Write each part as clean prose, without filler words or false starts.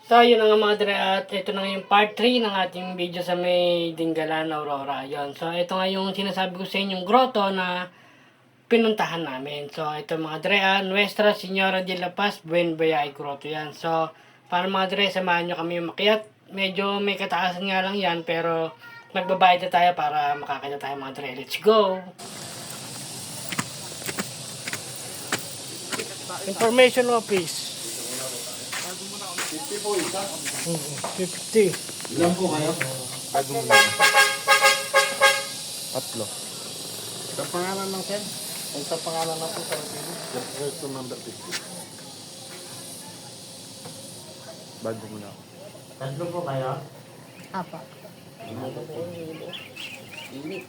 So, yun na nga mga dre, at ito na nga yung part 3 ng ating video sa may Dingalan, Aurora. Yun. So, ito nga yung sinasabi ko sa inyong grotto na pinuntahan namin. So, ito mga dre, Nuestra Señora de la Paz, Buen Bayay Grotto yan. So, para mga dre, samahan nyo kami umakyat. Medyo may kataasan nga lang yan, pero magbabayad na tayo para makakita tayo mga dre. Let's go! Information office. 50 po isa. 50. Ilan po kayo? Tatlo. Sa pangalan lang, sir? Ang sa pangalan na po sa resto number 50. Bago mo na ako. Tatlo po kayo? Apa. Init.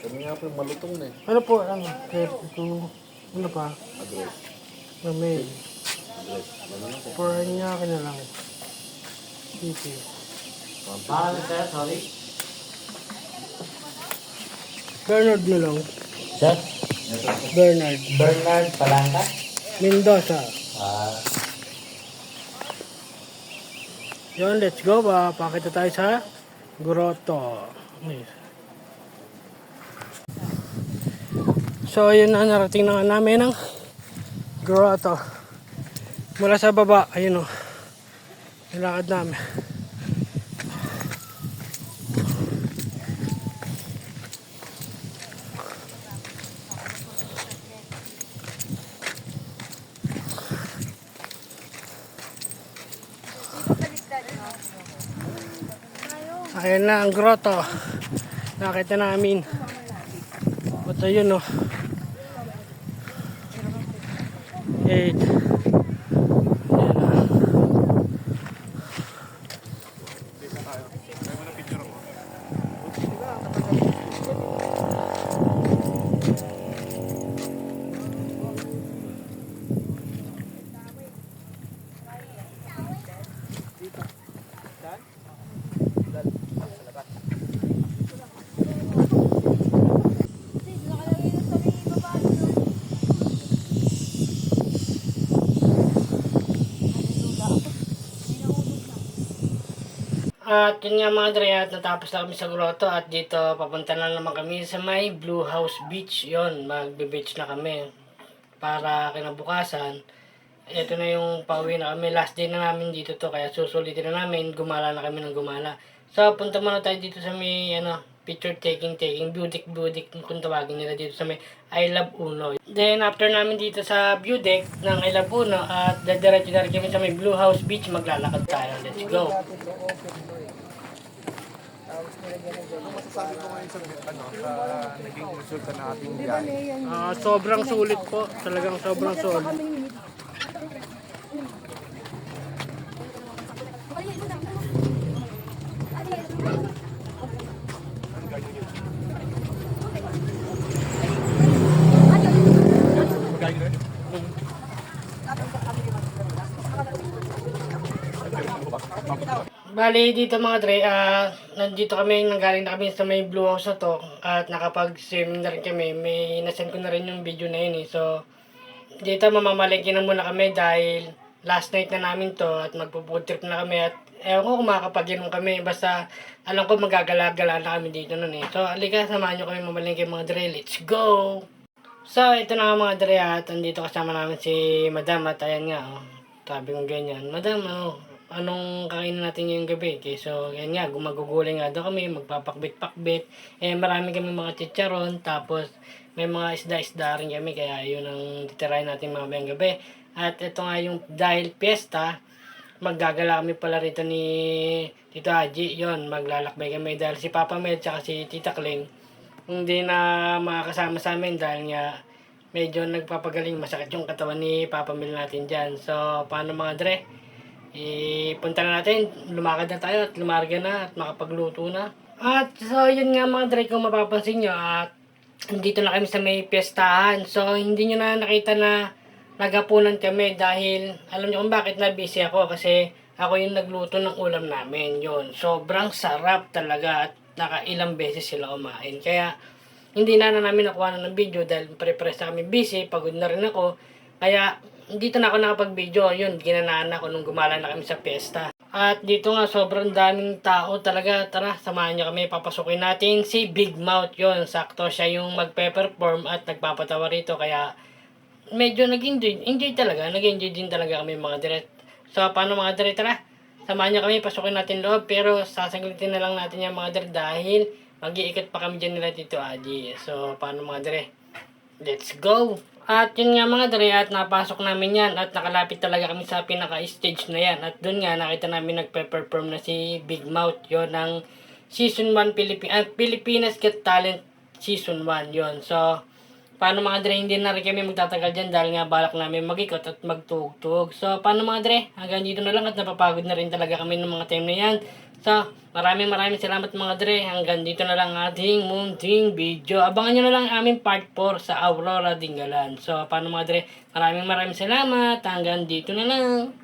Kami nga po yung malutong na eh. Ano po, sir? Ito, ano pa? Address. Na mail. Address. Ano na po? For niya ka na lang. City. Pangalan sir, sorry. Bernard na lang. Sir? Bernard. Bernard Palanga? Mendoza. Ah, Yun, let's go. Pakita tayo sa grotto. Nice. So, yun na. Narating na nga namin ang grotto. Mula sa baba, ayun o. Nilakad namin. Ayan na ang grotto. Nakita namin. Ito yun o. 8. At yun nga mga dre, at natapos na kami sa grotto at dito papunta na naman kami sa may Blue House Beach. Yun, magbe-beach na kami para kinabukasan. Ito na yung pauwi na kami. Last day na namin dito to, kaya susulitin na namin. Gumala na kami ng gumala. So, punta muna tayo dito sa may picture taking, budik kung tawagin nila dito sa may I Love Uno. Then, after namin dito sa view deck ng I Love Uno at dadiretso na rin kami sa may Blue House Beach, maglalakad tayo. Let's go! Masasabi ko ngayon sa naging resulta na ating biyahe. Sobrang sulit po. Talagang sobrang sulit. Bali dito mga dre, nandito kami, nanggaling na kami sa may Blue House na to at nakapag-swimming na rin kami. May nasend ko na rin yung video na yun eh. So, dito mamamalengke na muna kami dahil last night na namin to at magpo-food trip na kami at ewan ko kung makakapag-inom kami. Basta alam ko magagala-gala na kami dito nun eh. So, alika, samahan nyo kami mamalengke mga dre. Let's go! So, ito na nga mga dre at andito kasama namin si Madam at ayan nga oh. Sabi kong ganyan, Madam, anong kainin natin ngayong gabi? Okay, so, yan nga, gumagugulay nga daw kami, magpapakbit-pakbit. Marami kami mga chicharon, tapos may mga isda-isda rin kami, kaya yun ang titirahin natin mamayang gabi. At ito nga yung, dahil piyesta, maggagala kami pala rito ni Tito Haji. Yun, maglalakbay kami dahil si Papa Mel tsaka si Tita Kling, hindi na makakasama sa amin dahil nga medyo nagpapagaling, masakit yung katawan ni Papa Mel natin dyan. So, paano mga dre? Punta na natin, lumakad na tayo at lumarga na at makapagluto na. At so yun nga mga dre, kung mapapansin nyo at dito na kami sa may piyestahan. So hindi nyo na nakita na nagapunan kami dahil alam nyo kung bakit na busy ako, kasi ako yung nagluto ng ulam namin. Yun, sobrang sarap talaga at nakailang beses sila kumain. Kaya hindi na namin nakuha ng video dahil pre-press na kami busy, pagod na rin ako. Kaya dito na ako nakapag-video. Yun, ginanaan ako nung gumala na kami sa piyesta. At dito nga, sobrang daming tao talaga. Tara, samahan niyo kami. Papasukin natin si Big Mouth. Yun, sakto siya yung magpe-perform at nagpapatawa rito. Kaya, medyo nag-enjoy. Enjoy talaga. Nag-enjoy din talaga kami mga dire. So, paano mga dire? Tara, samahan niyo kami. Pasukin natin loob. Pero, sasaglitin na lang natin yung mga dire dahil mag-iikot pa kami dyan nila Tito Adi. So, paano mga dire? Let's go! At yun nga mga dre, at napasok namin yan at nakalapit talaga kami sa pinaka-stage na yan. At dun nga nakita namin nagpe-perform na si Big Mouth yon ng Season 1 Pilipinas Got Talent Season 1 yon. So, paano mga dre, hindi na rin kami magtatagal dyan dahil nga balak namin mag-ikot at magtugtog. So, paano mga dre, hanggang dito na lang at napapagod na rin talaga kami ng mga time na yan. So, maraming salamat mga dre. Hanggang dito na lang ating munting video. Abangan nyo na lang aming part 4 sa Aurora Dingalan. So, paano mga dre, maraming salamat. Hanggang dito na lang.